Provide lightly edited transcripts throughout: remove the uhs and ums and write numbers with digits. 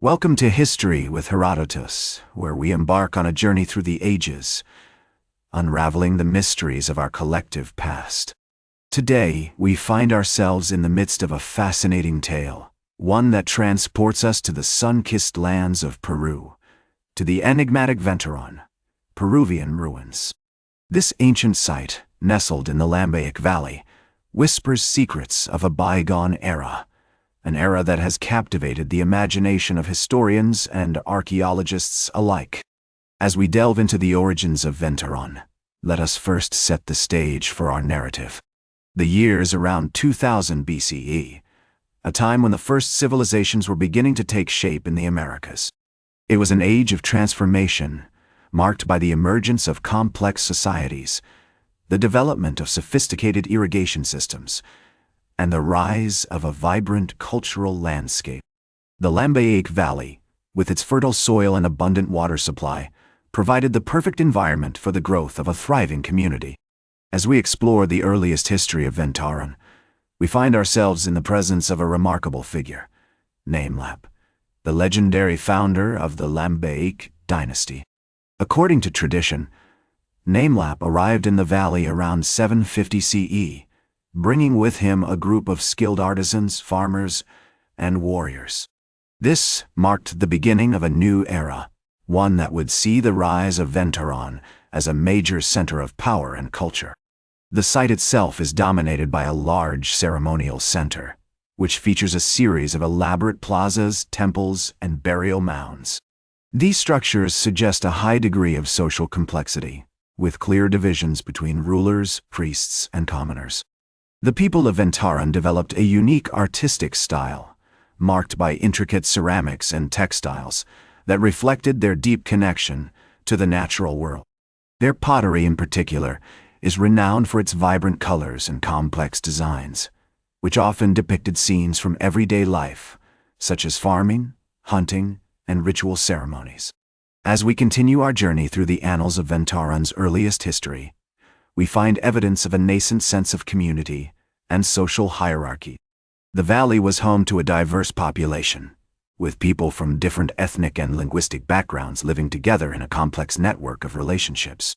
Welcome to History with Herodotus, where we embark on a journey through the ages, unraveling the mysteries of our collective past. Today, we find ourselves in the midst of a fascinating tale, one that transports us to the sun-kissed lands of Peru, to the enigmatic Ventarron, Peruvian ruins. This ancient site, nestled in the Lambaic Valley, whispers secrets of a bygone era, an era that has captivated the imagination of historians and archaeologists alike. As we delve into the origins of Ventarron, let us first set the stage for our narrative. The year is around 2000 BCE, a time when the first civilizations were beginning to take shape in the Americas. It was an age of transformation, marked by the emergence of complex societies, the development of sophisticated irrigation systems, and the rise of a vibrant cultural landscape. The Lambaic Valley, with its fertile soil and abundant water supply, provided the perfect environment for the growth of a thriving community. As we explore the earliest history of Ventarron, we find ourselves in the presence of a remarkable figure, Namelap, the legendary founder of the Lambaic dynasty. According to tradition, Namelap arrived in the valley around 750 CE, bringing with him a group of skilled artisans, farmers, and warriors. This marked the beginning of a new era, one that would see the rise of Ventarron as a major center of power and culture. The site itself is dominated by a large ceremonial center, which features a series of elaborate plazas, temples, and burial mounds. These structures suggest a high degree of social complexity, with clear divisions between rulers, priests, and commoners. The people of Ventarron developed a unique artistic style, marked by intricate ceramics and textiles that reflected their deep connection to the natural world. Their pottery, in particular, is renowned for its vibrant colors and complex designs, which often depicted scenes from everyday life, such as farming, hunting, and ritual ceremonies. As we continue our journey through the annals of Ventarron's earliest history, we find evidence of a nascent sense of community and social hierarchy. The valley was home to a diverse population, with people from different ethnic and linguistic backgrounds living together in a complex network of relationships.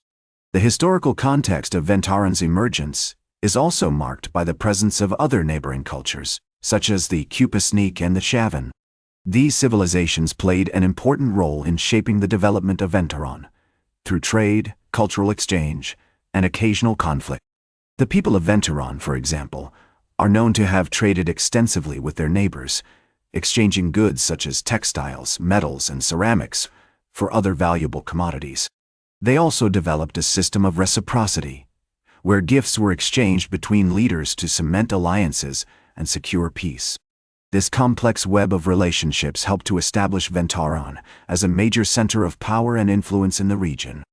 The historical context of Ventarron's emergence is also marked by the presence of other neighboring cultures, such as the Cupasnik and the Shavan. These civilizations played an important role in shaping the development of Ventarron, through trade, cultural exchange, and occasional conflict. The people of Ventarron, for example, are known to have traded extensively with their neighbors, exchanging goods such as textiles, metals, and ceramics for other valuable commodities. They also developed a system of reciprocity, where gifts were exchanged between leaders to cement alliances and secure peace. This complex web of relationships helped to establish Ventarron as a major center of power and influence in the region.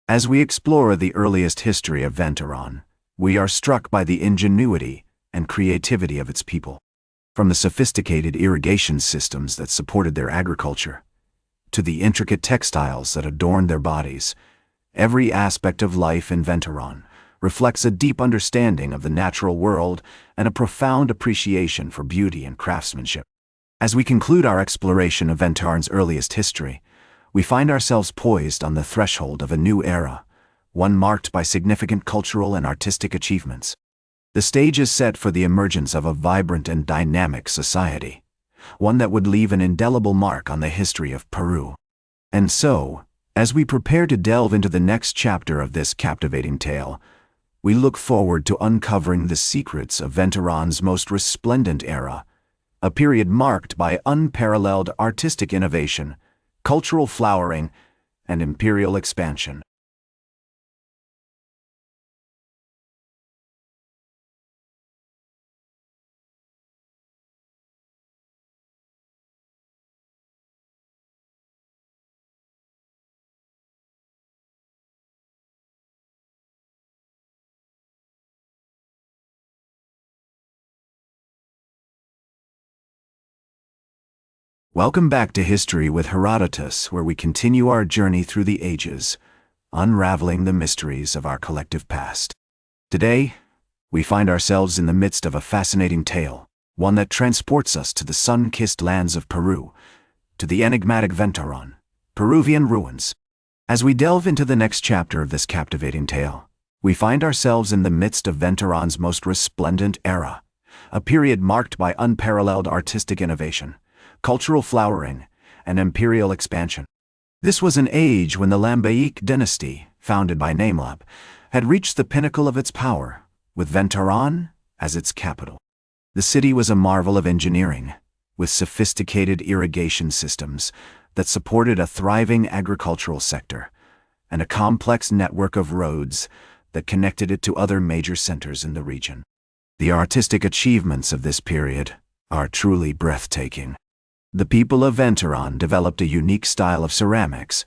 As we explore the earliest history of Ventarron, we are struck by the ingenuity and creativity of its people. From the sophisticated irrigation systems that supported their agriculture, to the intricate textiles that adorned their bodies, every aspect of life in Ventarron reflects a deep understanding of the natural world and a profound appreciation for beauty and craftsmanship. As we conclude our exploration of Ventarron's earliest history, we find ourselves poised on the threshold of a new era, one marked by significant cultural and artistic achievements. The stage is set for the emergence of a vibrant and dynamic society, one that would leave an indelible mark on the history of Peru. And so, as we prepare to delve into the next chapter of this captivating tale, we look forward to uncovering the secrets of Ventarron's most resplendent era, a period marked by unparalleled artistic innovation, cultural flowering, and imperial expansion. Welcome back to History with Herodotus, where we continue our journey through the ages, unraveling the mysteries of our collective past. Today, we find ourselves in the midst of a fascinating tale, one that transports us to the sun-kissed lands of Peru, to the enigmatic Ventarron, Peruvian ruins. As we delve into the next chapter of this captivating tale, we find ourselves in the midst of Ventarron's most resplendent era, a period marked by unparalleled artistic innovation, cultural flowering, and imperial expansion. This was an age when the Lambayeque dynasty, founded by Namelab, had reached the pinnacle of its power, with Ventarron as its capital. The city was a marvel of engineering, with sophisticated irrigation systems that supported a thriving agricultural sector, and a complex network of roads that connected it to other major centers in the region. The artistic achievements of this period are truly breathtaking. The people of Ventarron developed a unique style of ceramics,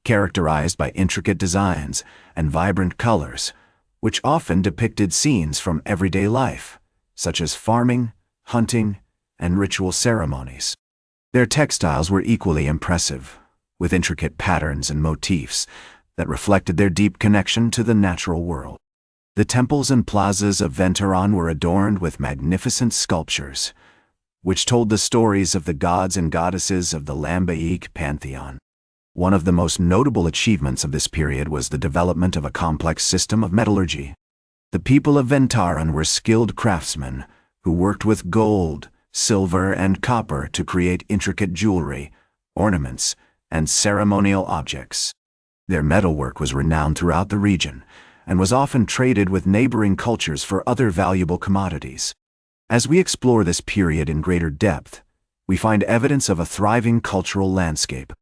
characterized by intricate designs and vibrant colors, which often depicted scenes from everyday life, such as farming, hunting, and ritual ceremonies. Their textiles were equally impressive, with intricate patterns and motifs that reflected their deep connection to the natural world. The temples and plazas of Ventarron were adorned with magnificent sculptures, which told the stories of the gods and goddesses of the Lambayeque pantheon. One of the most notable achievements of this period was the development of a complex system of metallurgy. The people of Ventarron were skilled craftsmen who worked with gold, silver, and copper to create intricate jewelry, ornaments, and ceremonial objects. Their metalwork was renowned throughout the region and was often traded with neighboring cultures for other valuable commodities. As we explore this period in greater depth, we find evidence of a thriving cultural landscape.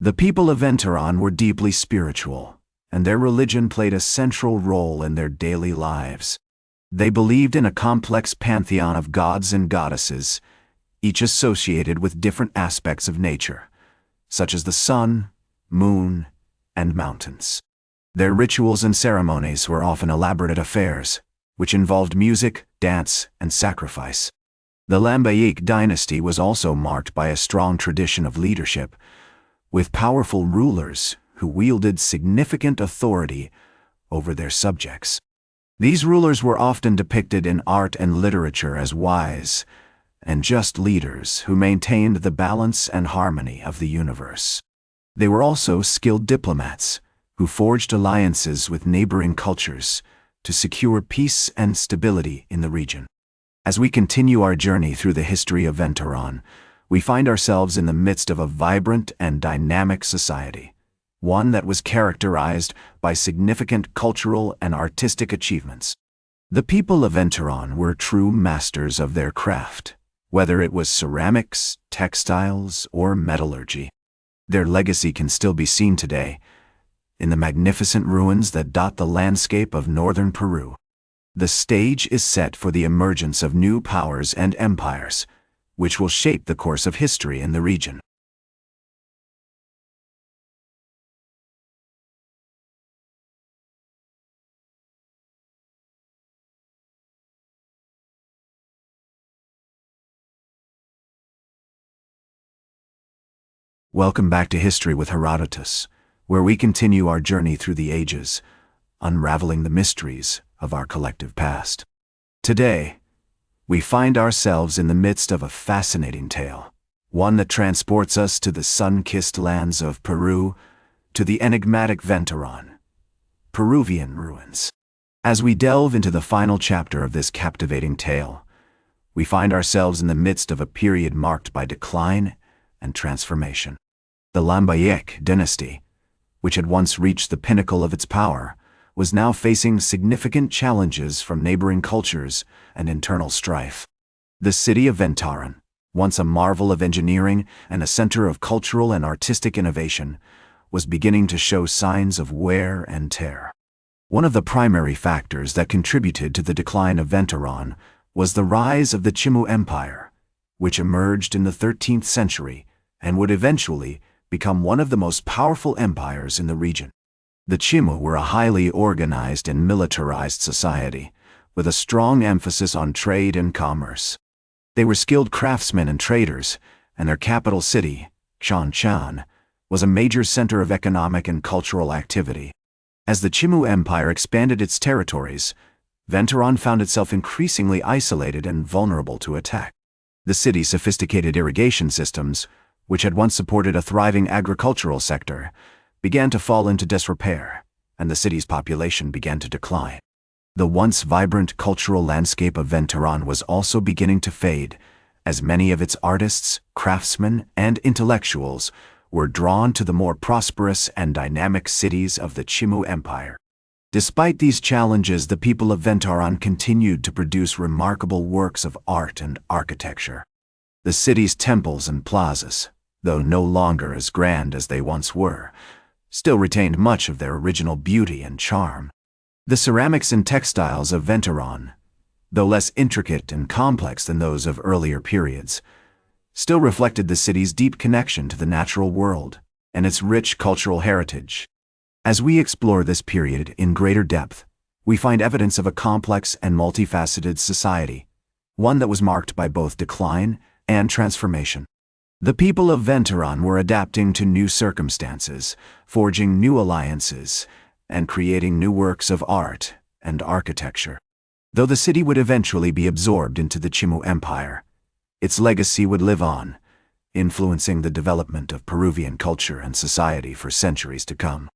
The people of Ventarron were deeply spiritual, and their religion played a central role in their daily lives. They believed in a complex pantheon of gods and goddesses, each associated with different aspects of nature, such as the sun, moon, and mountains. Their rituals and ceremonies were often elaborate affairs, which involved music, dance, and sacrifice. The Lambayeque dynasty was also marked by a strong tradition of leadership, with powerful rulers who wielded significant authority over their subjects. These rulers were often depicted in art and literature as wise and just leaders who maintained the balance and harmony of the universe. They were also skilled diplomats who forged alliances with neighboring cultures to secure peace and stability in the region. As we continue our journey through the history of Ventarron, we find ourselves in the midst of a vibrant and dynamic society, one that was characterized by significant cultural and artistic achievements. The people of Ventarron were true masters of their craft, whether it was ceramics, textiles, or metallurgy. Their legacy can still be seen today in the magnificent ruins that dot the landscape of northern Peru. The stage is set for the emergence of new powers and empires, which will shape the course of history in the region. Welcome back to History with Herodotus, where we continue our journey through the ages, unraveling the mysteries of our collective past. Today, we find ourselves in the midst of a fascinating tale, one that transports us to the sun-kissed lands of Peru, to the enigmatic Ventarron, Peruvian ruins. As we delve into the final chapter of this captivating tale, we find ourselves in the midst of a period marked by decline and transformation. The Lambayeque dynasty, which had once reached the pinnacle of its power, was now facing significant challenges from neighboring cultures and internal strife. The city of Ventarron, once a marvel of engineering and a center of cultural and artistic innovation, was beginning to show signs of wear and tear. One of the primary factors that contributed to the decline of Ventarron was the rise of the Chimú Empire, which emerged in the 13th century and would eventually become one of the most powerful empires in the region. The Chimú were a highly organized and militarized society, with a strong emphasis on trade and commerce. They were skilled craftsmen and traders, and their capital city, Chan, was a major center of economic and cultural activity. As the Chimú Empire expanded its territories, Ventarron found itself increasingly isolated and vulnerable to attack. The city's sophisticated irrigation systems, which had once supported a thriving agricultural sector, began to fall into disrepair, and the city's population began to decline. The once vibrant cultural landscape of Ventarron was also beginning to fade, as many of its artists, craftsmen, and intellectuals were drawn to the more prosperous and dynamic cities of the Chimú Empire. Despite these challenges, the people of Ventarron continued to produce remarkable works of art and architecture. The city's temples and plazas, though no longer as grand as they once were, still retained much of their original beauty and charm. The ceramics and textiles of Ventarron, though less intricate and complex than those of earlier periods, still reflected the city's deep connection to the natural world and its rich cultural heritage. As we explore this period in greater depth, we find evidence of a complex and multifaceted society, one that was marked by both decline and transformation. The people of Ventarron were adapting to new circumstances, forging new alliances, and creating new works of art and architecture. Though the city would eventually be absorbed into the Chimú Empire, its legacy would live on, influencing the development of Peruvian culture and society for centuries to come.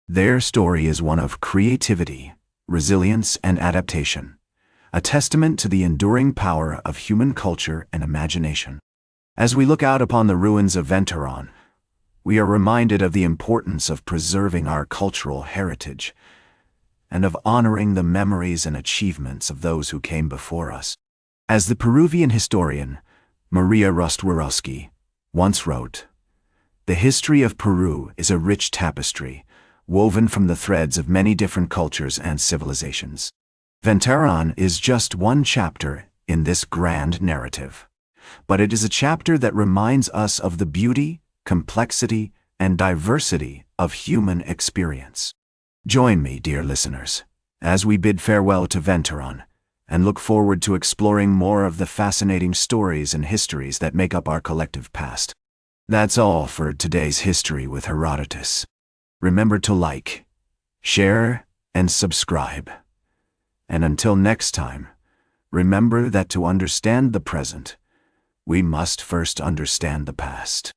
Their story is one of creativity, resilience, and adaptation, a testament to the enduring power of human culture and imagination. As we look out upon the ruins of Ventarron, we are reminded of the importance of preserving our cultural heritage and of honoring the memories and achievements of those who came before us. As the Peruvian historian Maria Rostworowski once wrote, "The history of Peru is a rich tapestry, woven from the threads of many different cultures and civilizations." Ventarron is just one chapter in this grand narrative, but it is a chapter that reminds us of the beauty, complexity, and diversity of human experience. Join me, dear listeners, as we bid farewell to Ventarron and look forward to exploring more of the fascinating stories and histories that make up our collective past. That's all for today's History with Herodotus. Remember to like, share, and subscribe. And until next time, remember that to understand the present, we must first understand the past.